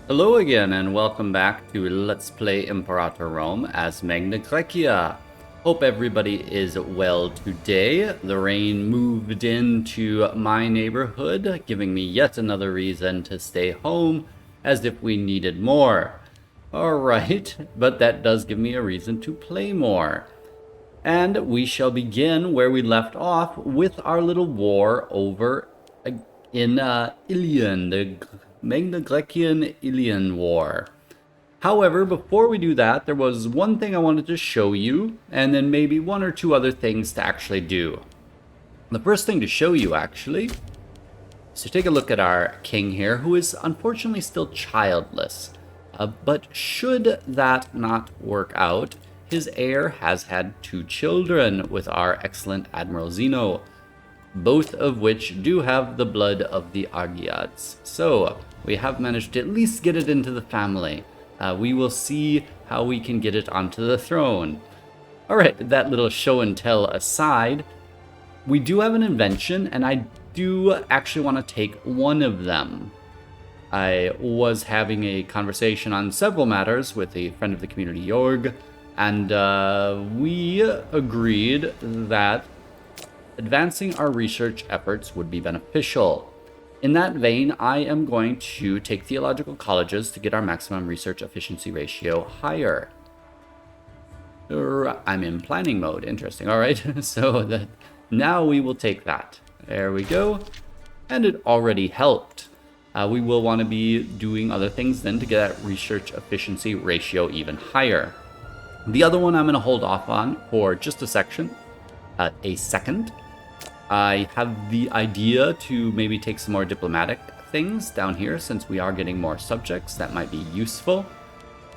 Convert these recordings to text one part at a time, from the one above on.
Hello again, and welcome back to Let's Play Imperator Rome as Magna Graecia. Hope everybody is well today. The rain moved into my neighborhood, giving me yet another reason to stay home, as if we needed more. Alright, but that does give me a reason to play more. And we shall begin where we left off with our little war over in Ilion, the Magna Graecian Ilion War. However, before we do that, there was one thing I wanted to show you, and then maybe one or two other things to actually do. The first thing to show you, actually, is to take a look at our king here, who is unfortunately still childless. But should that not work out, his heir has had 2 children with our excellent Admiral Zeno, both of which do have the blood of the Argiads. So, we have managed to at least get it into the family. We will see how we can get it onto the throne. Alright, that little show and tell aside, we do have an invention, and I do actually want to take one of them. I was having a conversation on several matters with a friend of the community, Jorg, and we agreed that advancing our research efforts would be beneficial. In that vein, I am going to take theological colleges to get our maximum research efficiency ratio higher. I'm in planning mode. Interesting. All right. So now we will take that. There we go. And it already helped. We will want to be doing other things then to get that research efficiency ratio even higher. The other one I'm going to hold off on for just a second. I have the idea to maybe take some more diplomatic things down here since we are getting more subjects that might be useful.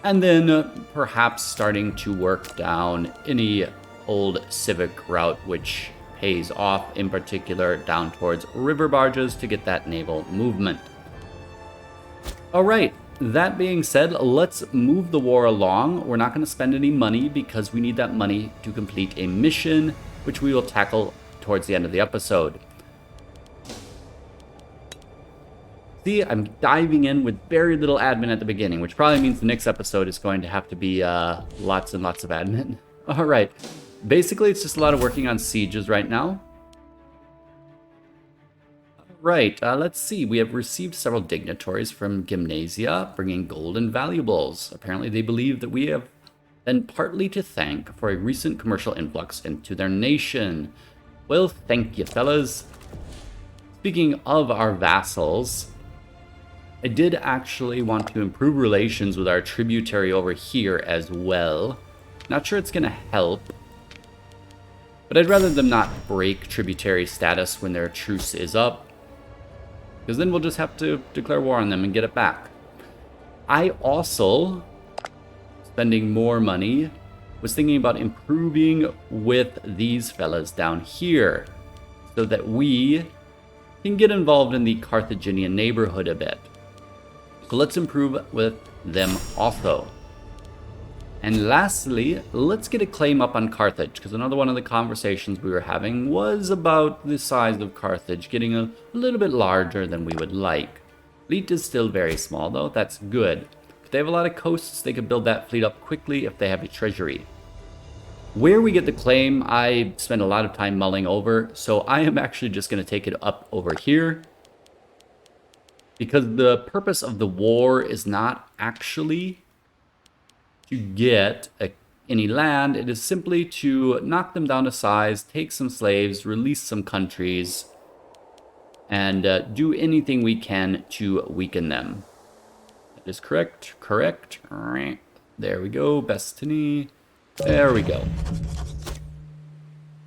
And then perhaps starting to work down any old civic route which pays off, in particular down towards river barges to get that naval movement. Alright, that being said, let's move the war along. We're not going to spend any money because we need that money to complete a mission, which we will tackle towards the end of the episode. See, I'm diving in with very little admin at the beginning, which probably means the next episode is going to have to be lots and lots of admin. Alright, basically it's just a lot of working on sieges right now. Right, let's see. We have received several dignitaries from Gymnasia, bringing gold and valuables. Apparently they believe that we have been partly to thank for a recent commercial influx into their nation. Well, thank you, fellas. Speaking of our vassals, I did actually want to improve relations with our tributary over here as well. Not sure it's going to help, but I'd rather them not break tributary status when their truce is up, because then we'll just have to declare war on them and get it back. I also, spending more money, was thinking about improving with these fellas down here so that we can get involved in the Carthaginian neighborhood a bit. So let's improve with them also. And lastly, let's get a claim up on Carthage, because another one of the conversations we were having was about the size of Carthage getting a little bit larger than we would like. Fleet is still very small though, that's good. If they have a lot of coasts, they could build that fleet up quickly if they have a treasury. Where we get the claim, I spend a lot of time mulling over, so I am actually just going to take it up over here. Because the purpose of the war is not actually to get any land, it is simply to knock them down to size, take some slaves, release some countries, and do anything we can to weaken them. That is correct. There we go, Bestiny. There we go.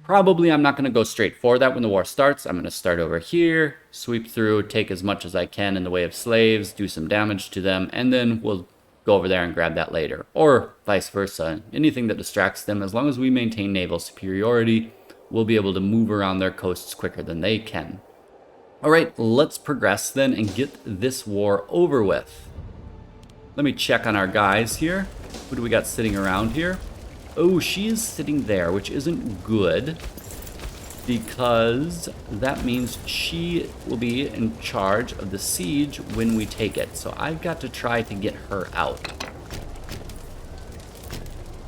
Probably I'm not going to go straight for that when the war starts. I'm going to start over here, sweep through, take as much as I can in the way of slaves, do some damage to them, and then we'll go over there and grab that later. Or vice versa. Anything that distracts them, as long as we maintain naval superiority, we'll be able to move around their coasts quicker than they can. Alright, let's progress then and get this war over with. Let me check on our guys here. Who do we got sitting around here? Oh, she is sitting there, which isn't good, because that means she will be in charge of the siege when we take it. So I've got to try to get her out.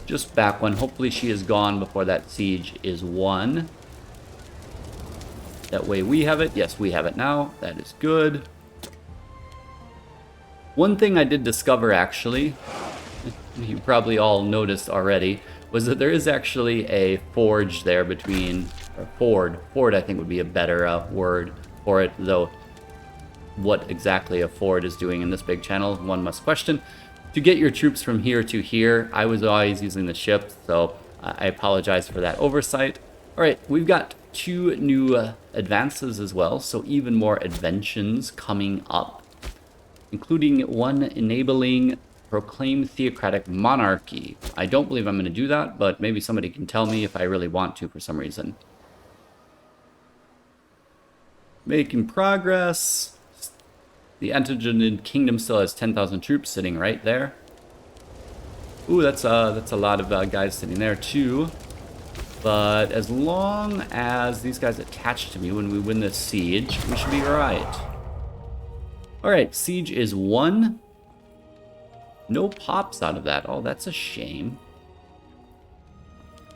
Just back one. Hopefully she is gone before that siege is won. That way we have it. Yes, we have it now. That is good. One thing I did discover, actually, you probably all noticed already, was that there is actually a forge there between, or ford. Ford, I think, would be a better word for it, though what exactly a ford is doing in this big channel, one must question. To get your troops from here to here, I was always using the ship, so I apologize for that oversight. All right, we've got 2 new advances as well, so even more inventions coming up, including one enabling proclaim theocratic monarchy. I don't believe I'm going to do that, but maybe somebody can tell me if I really want to for some reason. Making progress. The Antigenid Kingdom still has 10,000 troops sitting right there. Ooh, that's a lot of guys sitting there too. But as long as these guys attach to me when we win this siege, we should be right. Alright, siege is won. No pops out of that. Oh, that's a shame.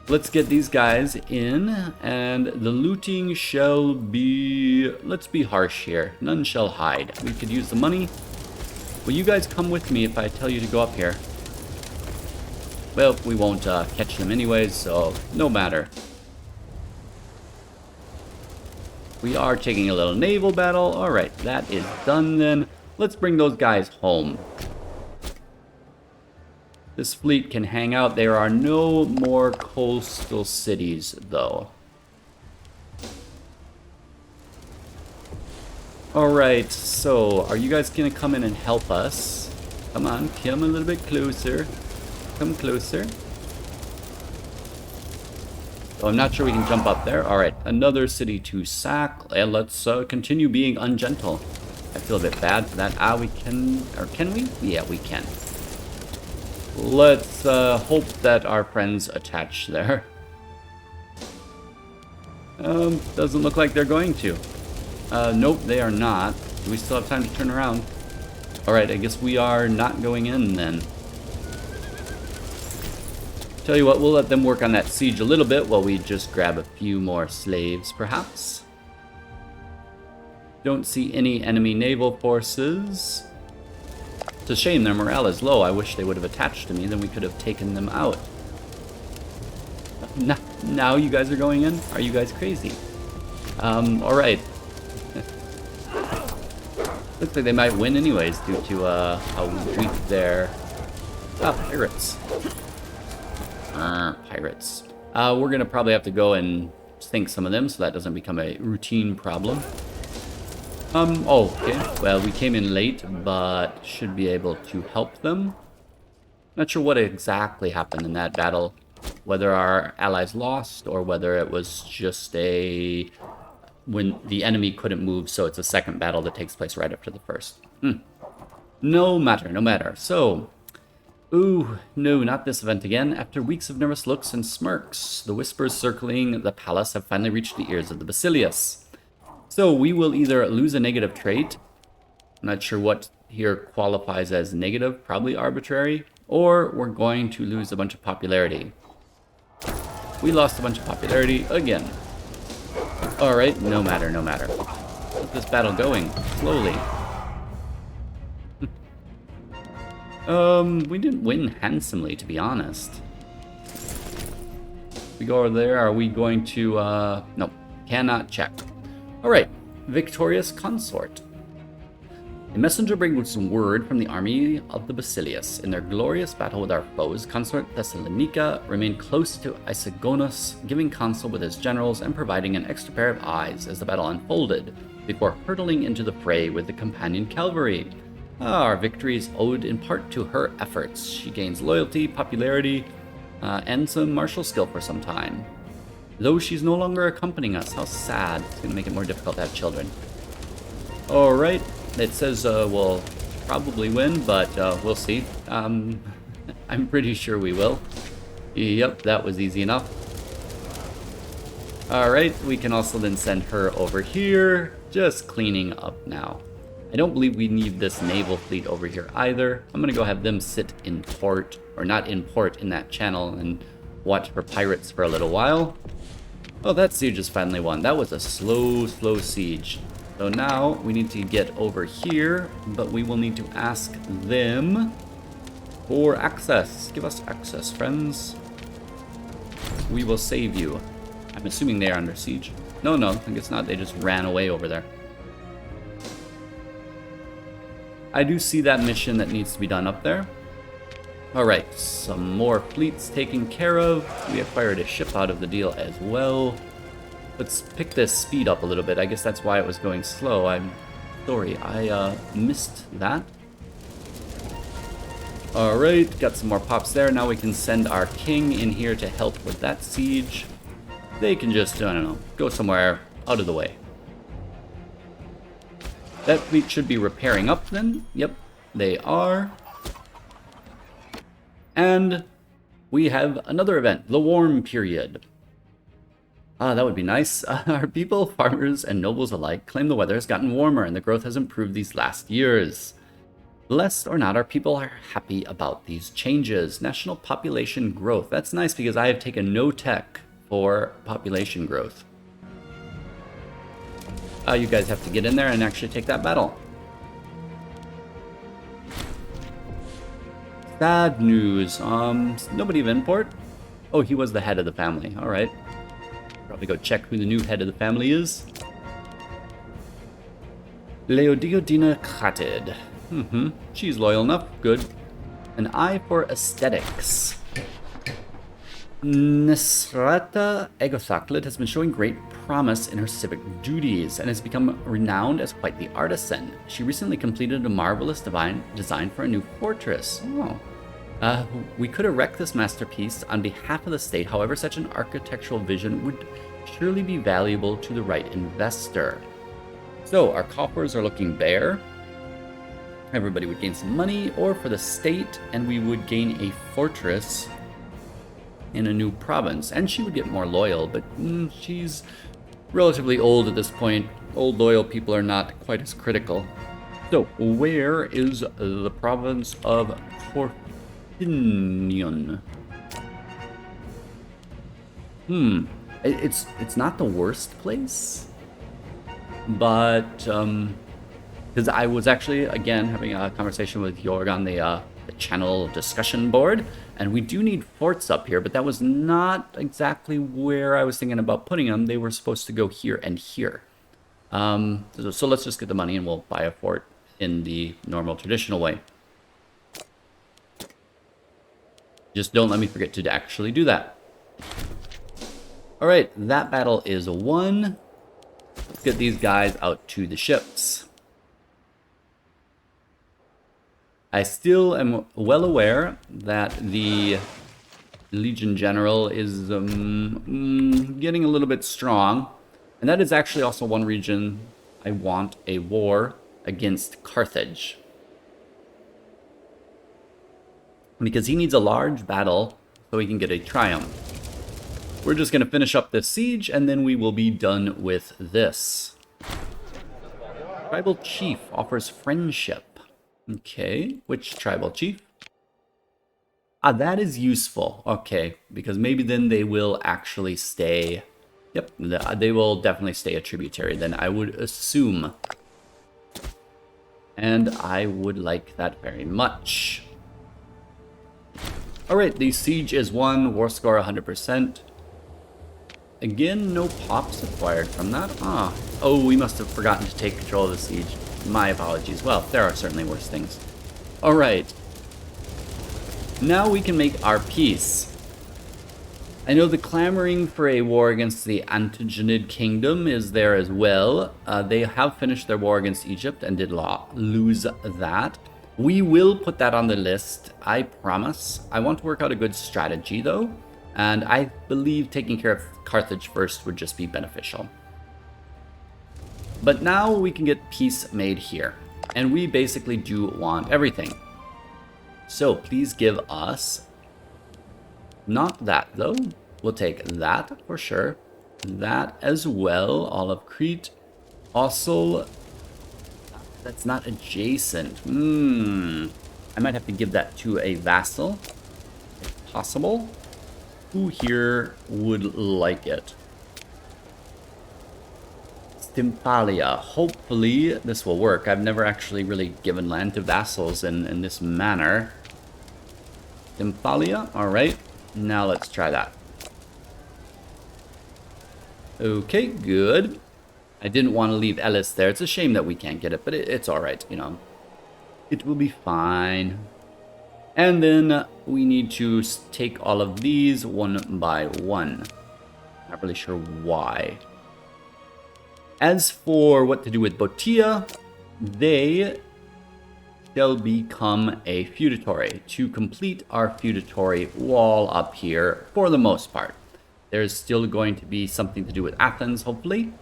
Let's get these guys in, and the looting shall be... Let's be harsh here. None shall hide. We could use the money. Will you guys come with me if I tell you to go up here? Well, we won't catch them anyways, so no matter. We are taking a little naval battle. Alright, that is done then. Let's bring those guys home. This fleet can hang out. There are no more coastal cities, though. Alright, so are you guys going to come in and help us? Come on, come a little bit closer. Come closer. Oh, I'm not sure we can jump up there. Alright, another city to sack. And let's continue being ungentle. I feel a bit bad for that. We can... Or can we? Yeah, we can. Let's hope that our friends attach there. Doesn't look like they're going to. Nope, they are not. Do we still have time to turn around? Alright, I guess we are not going in then. Tell you what, we'll let them work on that siege a little bit while we just grab a few more slaves, perhaps. Don't see any enemy naval forces. It's a shame their morale is low. I wish they would have attached to me, then we could have taken them out. Now you guys are going in? Are you guys crazy? Alright. Looks like they might win anyways due to how weak they're... pirates. Pirates. We're gonna probably have to go and sink some of them so that doesn't become a routine problem. Oh, okay. Well, we came in late, but should be able to help them. Not sure what exactly happened in that battle. Whether our allies lost, or whether it was just a... when the enemy couldn't move, so it's a second battle that takes place right after the first. No matter, no matter. So... Ooh, no, not this event again. After weeks of nervous looks and smirks, the whispers circling the palace have finally reached the ears of the Basilius. So we will either lose a negative trait, I'm not sure what here qualifies as negative, probably arbitrary, or we're going to lose a bunch of popularity. We lost a bunch of popularity again. Alright, no matter, no matter. Keep this battle going, slowly. We didn't win handsomely, to be honest. We go over there, are we going to, no, cannot check. Alright, victorious consort. A messenger brings some word from the army of the Basilius. In their glorious battle with our foes, Consort Thessalonica remained close to Isagonus, giving Consul with his generals and providing an extra pair of eyes as the battle unfolded, before hurtling into the fray with the companion cavalry. Our victory is owed in part to her efforts. She gains loyalty, popularity, and some martial skill for some time. Though she's no longer accompanying us, how sad. It's going to make it more difficult to have children. Alright, it says we'll probably win, but we'll see. I'm pretty sure we will. Yep, that was easy enough. Alright, we can also then send her over here, just cleaning up now. I don't believe we need this naval fleet over here either. I'm gonna go have them sit in port, or not in port, in that channel, and watch for pirates for a little while. Oh, that siege is finally won. That was a slow siege. So now we need to get over here, but we will need to ask them for access. Give us access, friends. We will save you. I'm assuming they are under siege. No, I guess not. They just ran away over there. I do see that mission that needs to be done up there. Alright, some more fleets taken care of. We acquired a ship out of the deal as well. Let's pick this speed up a little bit. I guess that's why it was going slow. I'm sorry, I missed that. Alright, got some more pops there. Now we can send our king in here to help with that siege. They can just, I don't know, go somewhere out of the way. That fleet should be repairing up then. Yep, they are. And we have another event, the warm period. That would be nice. Our people, farmers, and nobles alike claim the weather has gotten warmer and the growth has improved these last years. Blessed or not, our people are happy about these changes. National population growth. That's nice because I have taken no tech for population growth. You guys have to get in there and actually take that battle. Sad news. Nobody of import? Oh, he was the head of the family. Alright. Probably go check who the new head of the family is. Leodiodina Khatid. She's loyal enough. Good. An eye for aesthetics. Nesrata Egothaklit has been showing great promise in her civic duties and has become renowned as quite the artisan. She recently completed a marvelous design for a new fortress. Oh. We could erect this masterpiece on behalf of the state. However, such an architectural vision would surely be valuable to the right investor. So, our coffers are looking bare. Everybody would gain some money, or for the state, and we would gain a fortress in a new province. And she would get more loyal, but she's relatively old at this point. Old loyal people are not quite as critical. So, where is the province of Corfinion? It's not the worst place, but because I was actually again having a conversation with Jorg on the channel discussion board, and we do need forts up here, but that was not exactly where I was thinking about putting them. They were supposed to go here and here. So let's just get the money and we'll buy a fort in the normal traditional way. Just don't let me forget to actually do that. All right, that battle is won. Let's get these guys out to the ships. I still am well aware that the Legion General is getting a little bit strong. And that is actually also one region I want a war against Carthage. Because he needs a large battle so he can get a triumph. We're just going to finish up this siege and then we will be done with this. Tribal Chief offers friendship. Okay, which tribal chief? That is useful. Okay, because maybe then they will actually stay. Yep, they will definitely stay a tributary then, I would assume. And I would like that very much. Alright, the siege is won, war score 100%. Again, no pops acquired from that. Oh, we must have forgotten to take control of the siege. My apologies. Well, there are certainly worse things. Alright. Now we can make our peace. I know the clamoring for a war against the Antigenid Kingdom is there as well. They have finished their war against Egypt and did lose that. We will put that on the list, I promise. I want to work out a good strategy though, and I believe taking care of Carthage first would just be beneficial. But now we can get peace made here, and we basically do want everything. So please give us, not that though, we'll take that for sure. that as well. All of Crete. Also, that's not adjacent. I might have to give that to a vassal, if possible. Who here would like it? Stympalia. Hopefully this will work. I've never actually really given land to vassals in this manner. Stympalia, alright. Now let's try that. Okay, good. I didn't want to leave Ellis there. It's a shame that we can't get it, but it's alright, you know. It will be fine. And then we need to take all of these one by one. Not really sure why. As for what to do with Botia, they shall become a feudatory to complete our feudatory wall up here for the most part. There's still going to be something to do with Athens, hopefully.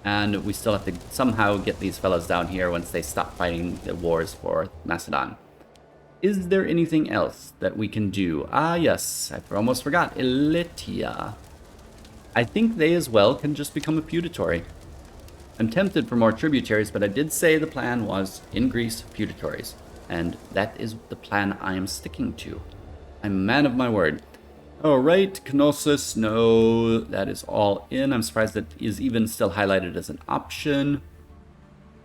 And we still have to somehow get these fellows down here once they stop fighting the wars for Macedon. Is there anything else that we can do? Ah, yes, I almost forgot. Elatia. I think they as well can just become a feudatory. I'm tempted for more tributaries, but I did say the plan was in Greece, feudatories. And that is the plan I am sticking to. I'm a man of my word. Alright, Knossos, no, that is all in. I'm surprised that is even still highlighted as an option.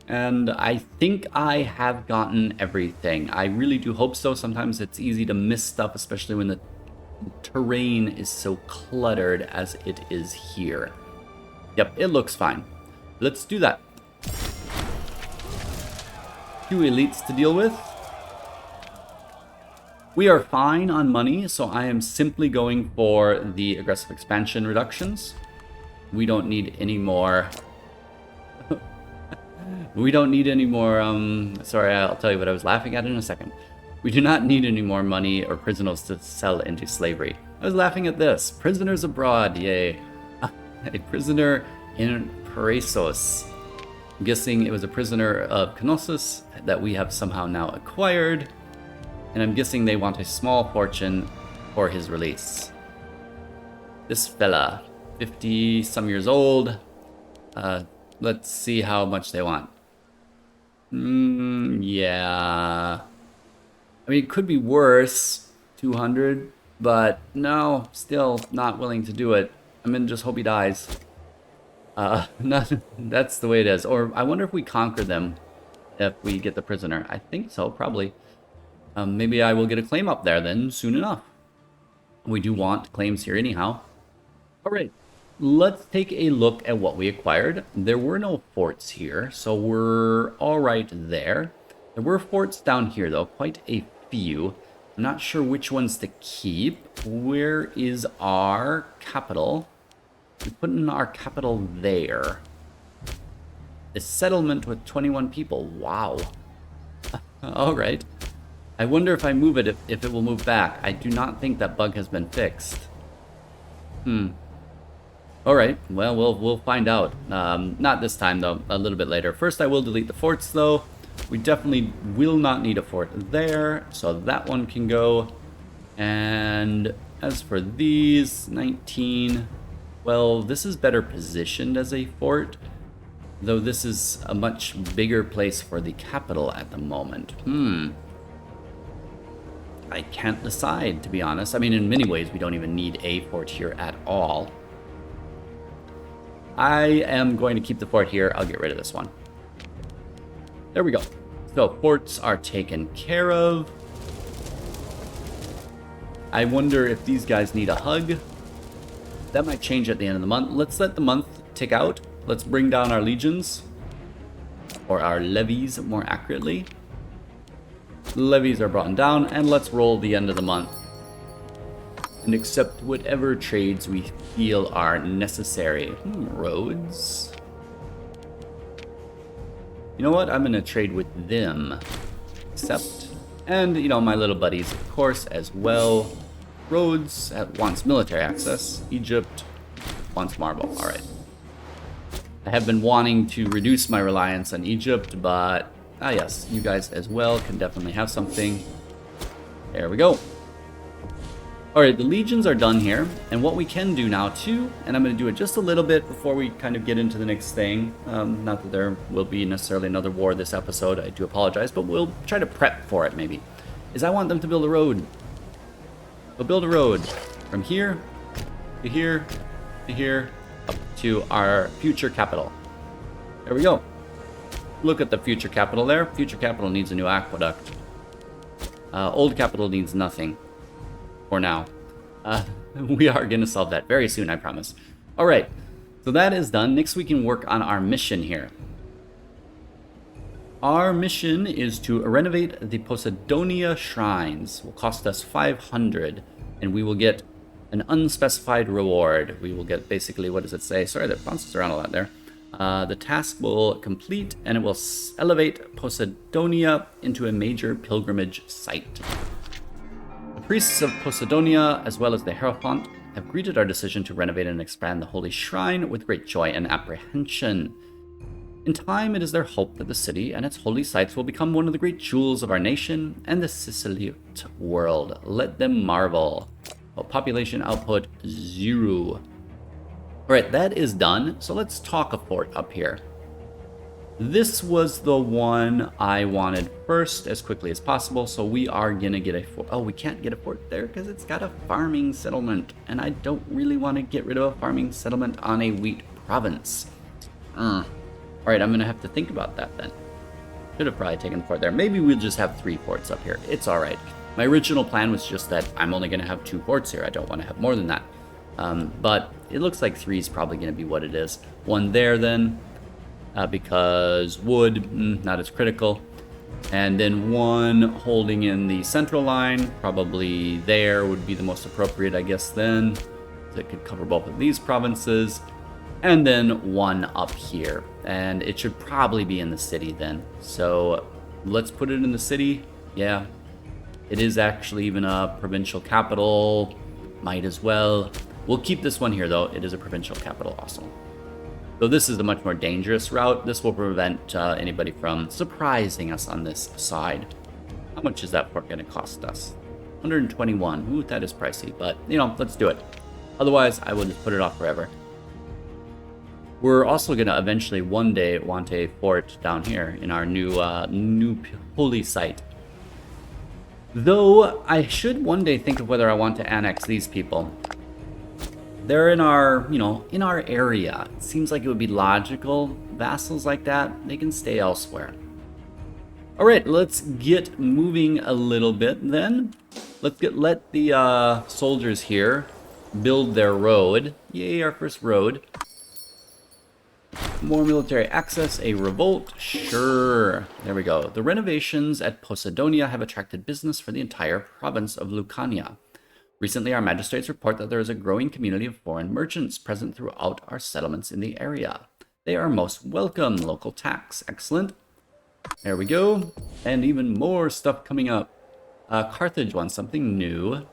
And I think I have gotten everything. I really do hope so. Sometimes it's easy to miss stuff, especially when the terrain is so cluttered as it is here. Yep, it looks fine. Let's do that. 2 elites to deal with. We are fine on money, so I am simply going for the aggressive expansion reductions. We don't need any more. We don't need any more, sorry, I'll tell you what I was laughing at in a second. We do not need any more money or prisoners to sell into slavery. I was laughing at this. Prisoners abroad, yay. A prisoner in Parasos. I'm guessing it was a prisoner of Knossos that we have somehow now acquired. And I'm guessing they want a small fortune for his release. This fella, 50 some years old. Let's see how much they want. Yeah. I mean, it could be worse. 200. But no, still not willing to do it. I'm gonna just hope he dies. That's the way it is. Or I wonder if we conquer them if we get the prisoner. I think so, probably. Maybe I will get a claim up there then soon enough. We do want claims here anyhow. Alright, let's take a look at what we acquired. There were no forts here, so we're alright there. There were forts down here though, quite a few. I'm not sure which ones to keep. Where is our capital? We put in our capital there. A settlement with 21 people. Wow. Alright. I wonder if I move it, if it will move back. I do not think that bug has been fixed. Alright, well, we'll find out. Not this time, though. A little bit later. First, I will delete the forts, though. We definitely will not need a fort there, so that one can go. And as for these, 19... Well, this is better positioned as a fort, though this is a much bigger place for the capital at the moment. I can't decide, to be honest. I mean, in many ways, we don't even need a fort here at all. I am going to keep the fort here. I'll get rid of this one. There we go. So, forts are taken care of. I wonder if these guys need a hug. That might change at the end of the month. Let's let the month tick out. Let's bring down our legions. Or our levies, more accurately. Levies are brought down, and let's roll the end of the month. And accept whatever trades we feel are necessary. Roads. You know what? I'm going to trade with them. Accept. And, you know, my little buddies, of course, as well. Rhodes wants military access. Egypt wants marble. Alright. I have been wanting to reduce my reliance on Egypt, but... Ah yes, you guys as well can definitely have something. There we go. Alright, the legions are done here, and what we can do now too, and I'm going to do it just a little bit before we kind of get into the next thing, not that there will be necessarily another war this episode, I do apologize, but we'll try to prep for it maybe, is I want them to build a road. We'll build a road from here, to here, to here, up to our future capital. There we go. Look at the future capital there. Future capital needs a new aqueduct. Old capital needs nothing. For now. We are going to solve that very soon, I promise. Alright, so that is done. Next we can work on our mission here. Our mission is to renovate the Posidonia shrines. Will cost us 500, and we will get an unspecified reward. We will get basically, what does it say? Sorry, that bounces around a lot there. The task will complete, and it will elevate Posidonia into a major pilgrimage site. The priests of Posidonia, as well as the Hierophant, have greeted our decision to renovate and expand the holy shrine with great joy and apprehension. In time, it is their hope that the city and its holy sites will become one of the great jewels of our nation and the Siciliot world. Let them marvel. Oh, population output 0. Alright, that is done. So let's talk a fort up here. This was the one I wanted first as quickly as possible, so we are going to get a fort. Oh, we can't get a fort there because it's got a farming settlement, and I don't really want to get rid of a farming settlement on a wheat province. Alright, I'm going to have to think about that then. Should have probably taken the fort there. Maybe we'll just have 3 forts up here. It's alright. My original plan was just that I'm only going to have 2 forts here. I don't want to have more than that. But it looks like 3 is probably going to be what it is. 1 there then. Because wood, not as critical. And then 1 holding in the central line, probably there would be the most appropriate, I guess, then. That could cover both of these provinces. And then 1 up here. And it should probably be in the city then. So let's put it in the city. Yeah, it is actually even a provincial capital. Might as well. We'll keep this one here, though. It is a provincial capital also. So this is the much more dangerous route. This will prevent anybody from surprising us on this side. How much is that fort going to cost us? 121. Ooh, that is pricey, but, you know, let's do it. Otherwise, I will just put it off forever. We're also going to eventually one day want a fort down here in our new holy site. Though, I should one day think of whether I want to annex these people. They're in our, in our area. It seems like it would be logical. Vassals like that, they can stay elsewhere. All right, let's get moving a little bit then. Let the soldiers here build their road. Yay, our first road. More military access, a revolt, sure. There we go. The renovations at Posidonia have attracted business for the entire province of Lucania. Recently, our magistrates report that there is a growing community of foreign merchants present throughout our settlements in the area. They are most welcome. Local tax. Excellent. There we go. And even more stuff coming up. Carthage wants something new.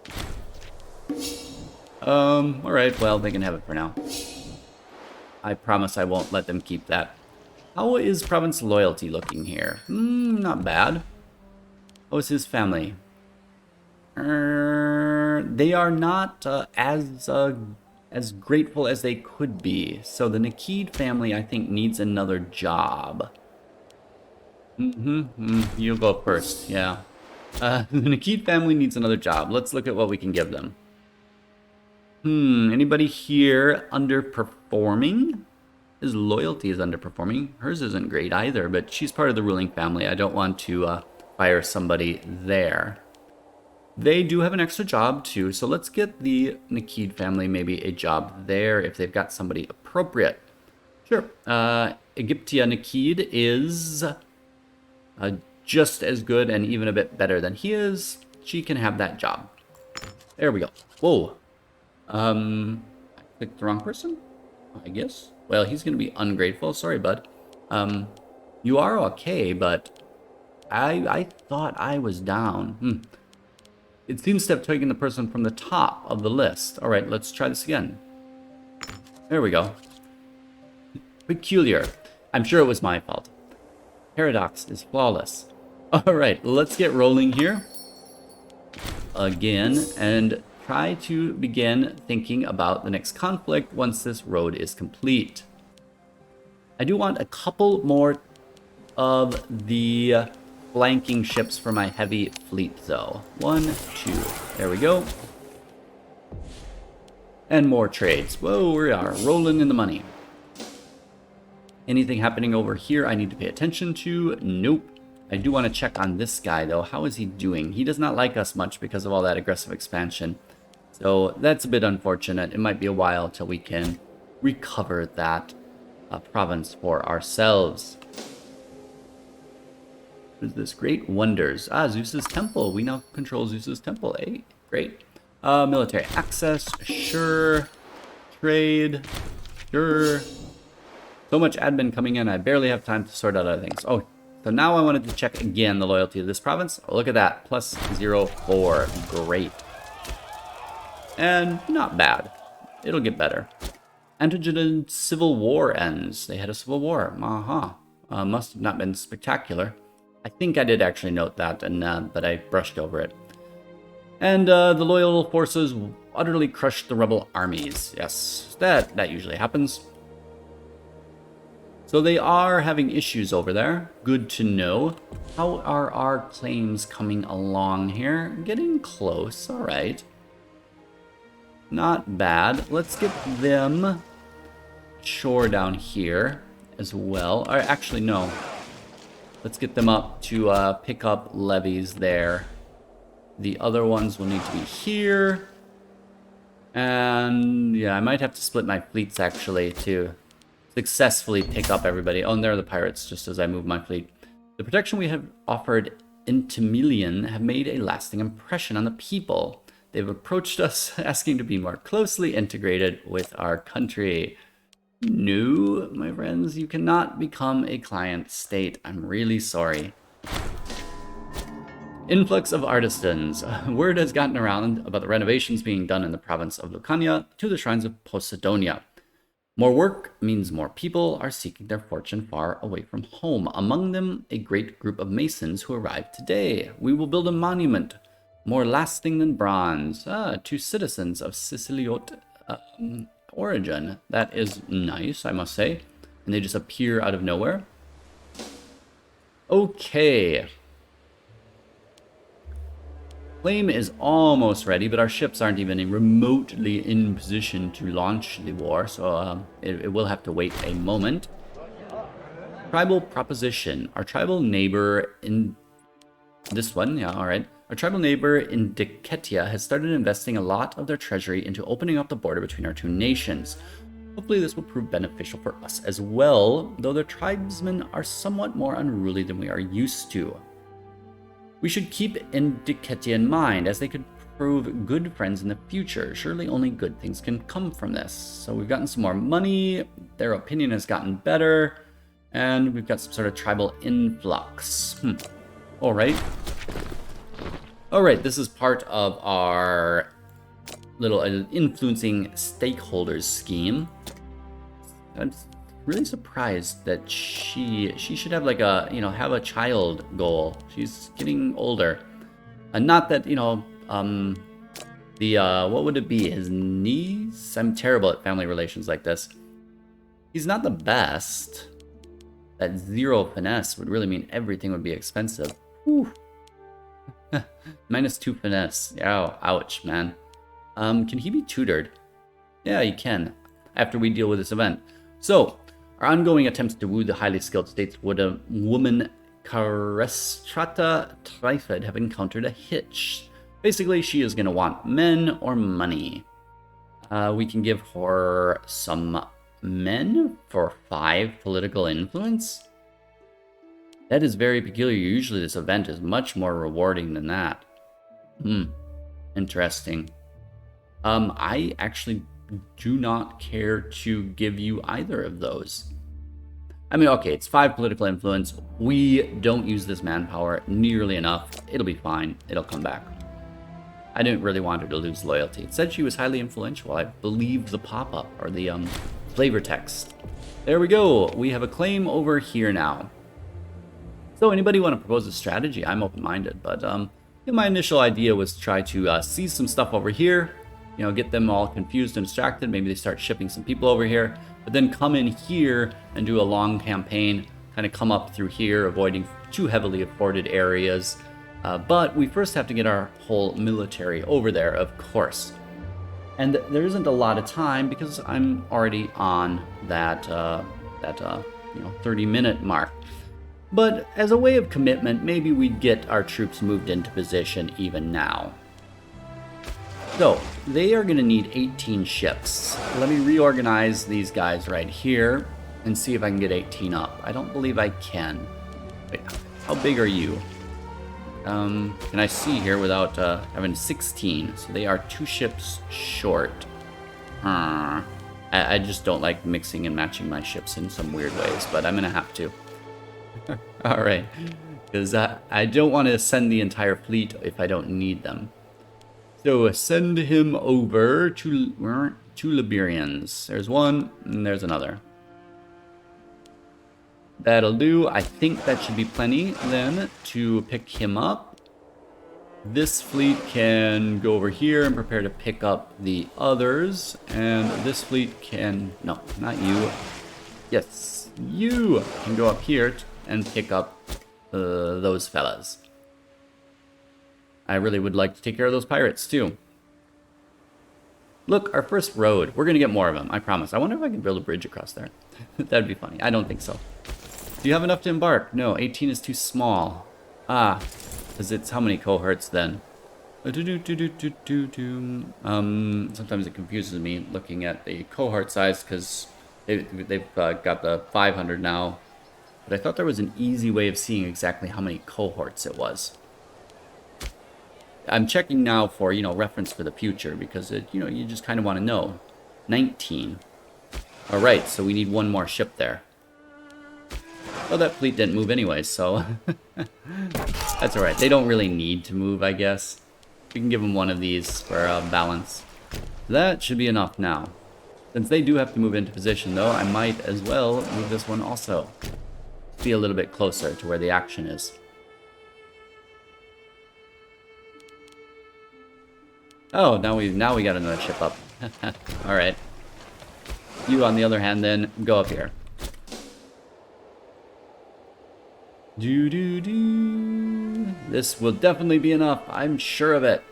Alright, well, they can have it for now. I promise I won't let them keep that. How is province loyalty looking here? Not bad. How is his family? They are not as grateful as they could be. So the Nikid family, I think, needs another job. You go first, yeah. The Nikid family needs another job. Let's look at what we can give them. Anybody here underperforming? His loyalty is underperforming. Hers isn't great either, but she's part of the ruling family. I don't want to fire somebody there. They do have an extra job too, so let's get the Nikid family maybe a job there if they've got somebody appropriate. Sure. Egyptia Nikid is just as good and even a bit better than he is. She can have that job. There we go. Whoa. I clicked the wrong person, I guess. Well, he's going to be ungrateful. Sorry, bud. You are okay, but I thought I was down. It seems to have taken the person from the top of the list. All right, let's try this again. There we go. Peculiar. I'm sure it was my fault. Paradox is flawless. All right, let's get rolling here. Again, and try to begin thinking about the next conflict once this road is complete. I do want a couple more of the flanking ships for my heavy fleet, though. 1, 2. There we go. And more trades. Whoa, we are rolling in the money. Anything happening over here I need to pay attention to? Nope. I do want to check on this guy, though. How is he doing? He does not like us much because of all that aggressive expansion. So that's a bit unfortunate. It might be a while till we can recover that province for ourselves. What is this? Great wonders. Ah, Zeus's temple. We now control Zeus's temple. Eh? Great. Military access. Sure. Trade. Sure. So much admin coming in, I barely have time to sort out other things. Oh, so now I wanted to check again the loyalty of this province. Oh, look at that. Plus 0.4. Great. And not bad. It'll get better. Antecedent civil war ends. They had a civil war. Must have not been spectacular. I think I did actually note that, but I brushed over it. And the loyal forces utterly crushed the rebel armies. Yes, that usually happens. So they are having issues over there. Good to know. How are our claims coming along here? Getting close. All right. Not bad. Let's get them shore down here as well. Or actually, no. Let's get them up to pick up levies there. The other ones will need to be here. And yeah, I might have to split my fleets actually to successfully pick up everybody. Oh, and there are the pirates just as I move my fleet. The protection we have offered Intimilian have made a lasting impression on the people. They've approached us asking to be more closely integrated with our country. No, my friends, you cannot become a client state. I'm really sorry. Influx of artisans. Word has gotten around about the renovations being done in the province of Lucania to the shrines of Posidonia. More work means more people are seeking their fortune far away from home. Among them, a great group of masons who arrived today. We will build a monument, more lasting than bronze, to citizens of Siciliote origin. That is nice, I must say. And they just appear out of nowhere. Okay. Claim is almost ready, but our ships aren't even remotely in position to launch the war, so it will have to wait a moment. Tribal proposition. Our tribal neighbor in this one, yeah, alright. Our tribal neighbor in Graecia has started investing a lot of their treasury into opening up the border between our two nations. Hopefully this will prove beneficial for us as well, though their tribesmen are somewhat more unruly than we are used to. We should keep Graecia in mind, as they could prove good friends in the future. Surely only good things can come from this. So we've gotten some more money, their opinion has gotten better, and we've got some sort of tribal influx. Alright. Alright, this is part of our little influencing stakeholders scheme. I'm really surprised that she should have like a, have a child goal. She's getting older. And not that, what would it be? His niece? I'm terrible at family relations like this. He's not the best. That 0 finesse would really mean everything would be expensive. Whew. -2 finesse. Oh, ouch, man. Can he be tutored? Yeah, he can. After we deal with this event. So, our ongoing attempts to woo the highly skilled states would a woman Carestrata Trifid have encountered a hitch. Basically, she is going to want men or money. We can give her some men for 5 political influence. That is very peculiar. Usually this event is much more rewarding than that. Interesting. I actually do not care to give you either of those. I mean, okay, it's 5 political influence. We don't use this manpower nearly enough. It'll be fine. It'll come back. I didn't really want her to lose loyalty. It said she was highly influential. I believed the pop-up or the flavor text. There we go. We have a claim over here now. So anybody want to propose a strategy? I'm open-minded, but my initial idea was to try to seize some stuff over here, you know, get them all confused and distracted. Maybe they start shipping some people over here, but then come in here and do a long campaign, kind of come up through here, avoiding too heavily afforded areas. But we first have to get our whole military over there, of course. And there isn't a lot of time because I'm already on that 30-minute mark. But as a way of commitment, maybe we'd get our troops moved into position even now. So, they are going to need 18 ships. Let me reorganize these guys right here and see if I can get 18 up. I don't believe I can. Wait, how big are you? Can I see here without having 16? So they are 2 ships short. I just don't like mixing and matching my ships in some weird ways, but I'm going to have to. Alright, because I don't want to send the entire fleet if I don't need them. So send him over to Liberians. There's one, and there's another. That'll do. I think that should be plenty then to pick him up. This fleet can go over here and prepare to pick up the others. And this fleet can... No, not you. Yes, you can go up here and pick up those fellas. I really would like to take care of those pirates too. Look, our first road. We're going to get more of them, I promise. I wonder if I can build a bridge across there. That'd be funny. I don't think so. Do you have enough to embark? No, 18 is too small. Because it's how many cohorts then? Sometimes it confuses me looking at the cohort size because they've got the 500 now. But I thought there was an easy way of seeing exactly how many cohorts it was. I'm checking now for, reference for the future because, you just kind of want to know. 19. All right, so we need one more ship there. Well, that fleet didn't move anyway, so that's all right. They don't really need to move, I guess. We can give them one of these for balance. That should be enough now. Since they do have to move into position, though, I might as well move this one also. Be a little bit closer to where the action is. Oh, now we got another ship up. All right. You, on the other hand, then go up here. This will definitely be enough. I'm sure of it.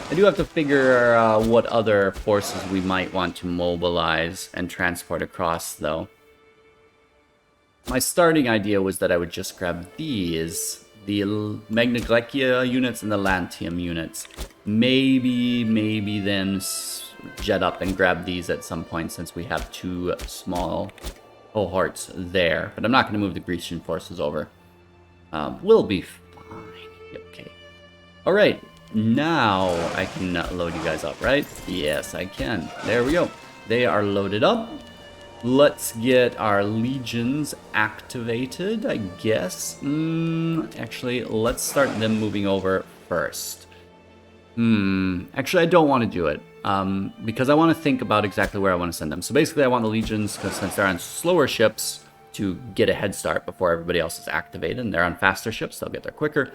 I do have to figure what other forces we might want to mobilize and transport across, though. My starting idea was that I would just grab these. The Magna Graecia units and the Lantium units. Maybe then jet up and grab these at some point since we have 2 small cohorts there. But I'm not going to move the Grecian forces over. We'll be fine. Okay. Alright, now I can load you guys up, right? Yes, I can. There we go. They are loaded up. Let's get our legions activated, I guess. Actually, let's start them moving over first. Actually, I don't want to do it. Because I want to think about exactly where I want to send them. So basically, I want the legions, because since they're on slower ships, to get a head start before everybody else is activated. And they're on faster ships, they'll get there quicker.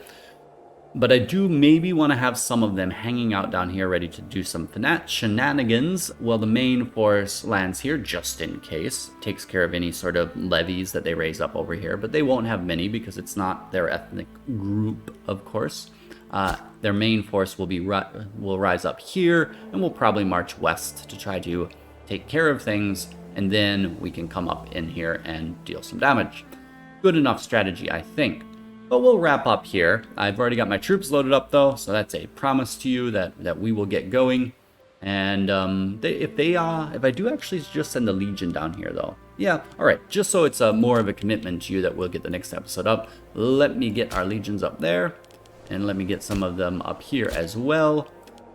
But I do maybe want to have some of them hanging out down here ready to do some shenanigans while the main force lands here, just in case. Takes care of any sort of levies that they raise up over here. But they won't have many because it's not their ethnic group, of course. Their main force will rise up here, and we'll probably march west to try to take care of things, and then we can come up in here and deal some damage. Good enough strategy, I think. But we'll wrap up here. I've already got my troops loaded up, though, so that's a promise to you that we will get going. And if I do actually just send the Legion down here, though. Yeah, all right, just so it's more of a commitment to you that we'll get the next episode up, let me get our Legions up there. And let me get some of them up here as well.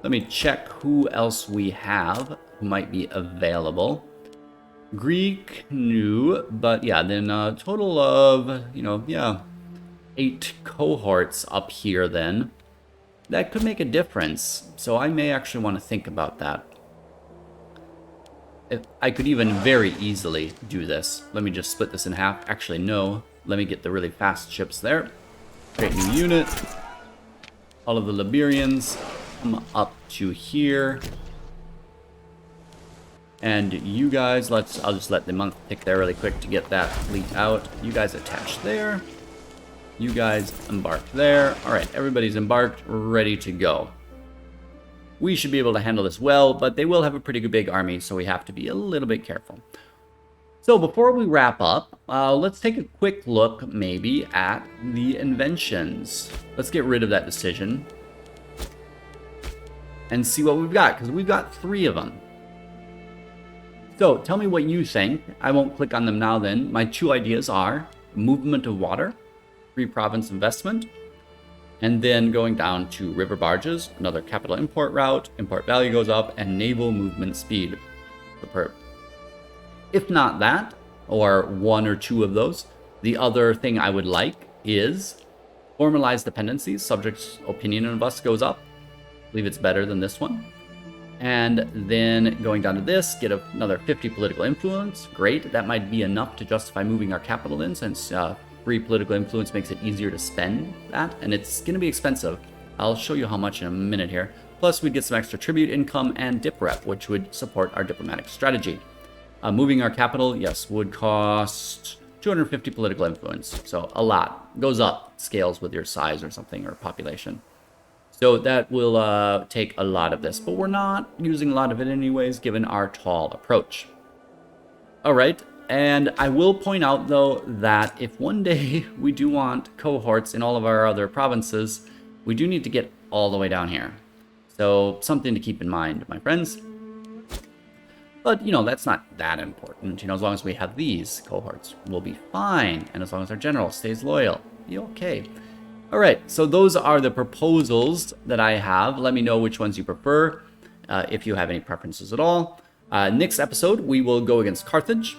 Let me check who else we have who might be available. Greek, new, but yeah, then a total of, 8 cohorts up here then. That could make a difference, so I may actually want to think about that. I could even very easily do this. Let me just split this in half. Actually, no. Let me get the really fast ships there. Create a new unit. All of the Liberians come up to here. And you guys, I'll just let the monk pick there really quick to get that fleet out. You guys attach there. You guys embark there. All right, everybody's embarked, ready to go. We should be able to handle this well, but they will have a pretty big army, so we have to be a little bit careful. So before we wrap up, let's take a quick look maybe at the Inventions. Let's get rid of that decision and see what we've got, because we've got 3 of them. So tell me what you think. I won't click on them now then. My 2 ideas are movement of water, 3 province investment, and then going down to river barges, another capital import route, import value goes up, and naval movement speed. Superb. If not that, or 1 or 2 of those, the other thing I would like is formalize dependencies. Subject's opinion of us goes up. I believe it's better than this one. And then going down to this, get another 50 political influence. Great. That might be enough to justify moving our capital in, since free political influence makes it easier to spend that. And it's going to be expensive. I'll show you how much in a minute here. Plus, we'd get some extra tribute income and dip rep, which would support our diplomatic strategy. Moving our capital, yes, would cost 250 political influence. So a lot. Goes up, scales with your size or something, or population. So that will take a lot of this, but we're not using a lot of it anyways, given our tall approach. All right, and I will point out, though, that if one day we do want cohorts in all of our other provinces, we do need to get all the way down here. So something to keep in mind, my friends. But, you know, that's not that important. You know, as long as we have these cohorts, we'll be fine. And as long as our general stays loyal, be okay. All right, so those are the proposals that I have. Let me know which ones you prefer, if you have any preferences at all. Next episode, we will go against Carthage.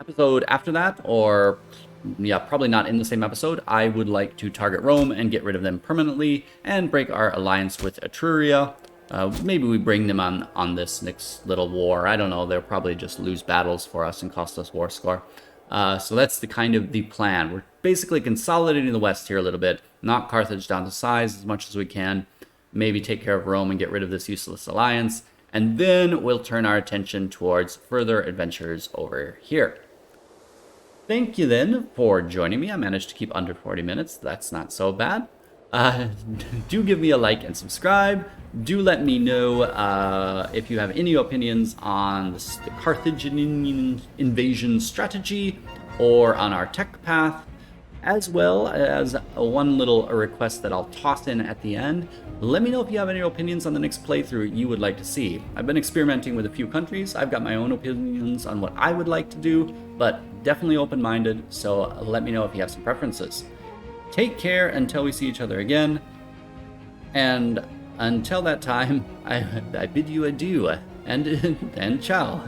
Episode after that, or yeah, probably not in the same episode, I would like to target Rome and get rid of them permanently and break our alliance with Etruria. Maybe we bring them on this next little war. I don't know. They'll probably just lose battles for us and cost us war score. So that's the kind of the plan. We're basically consolidating the West here a little bit, knock Carthage down to size as much as we can, maybe take care of Rome and get rid of this useless alliance, and then we'll turn our attention towards further adventures over here. Thank you then for joining me. I managed to keep under 40 minutes. That's not so bad. Do give me a like and subscribe. Do let me know if you have any opinions on the Carthaginian invasion strategy or on our tech path, as well as one little request that I'll toss in at the end. Let me know if you have any opinions on the next playthrough you would like to see. I've been experimenting with a few countries. I've got my own opinions on what I would like to do, but definitely open-minded, so let me know if you have some preferences. Take care until we see each other again, and until that time, I bid you adieu, and ciao.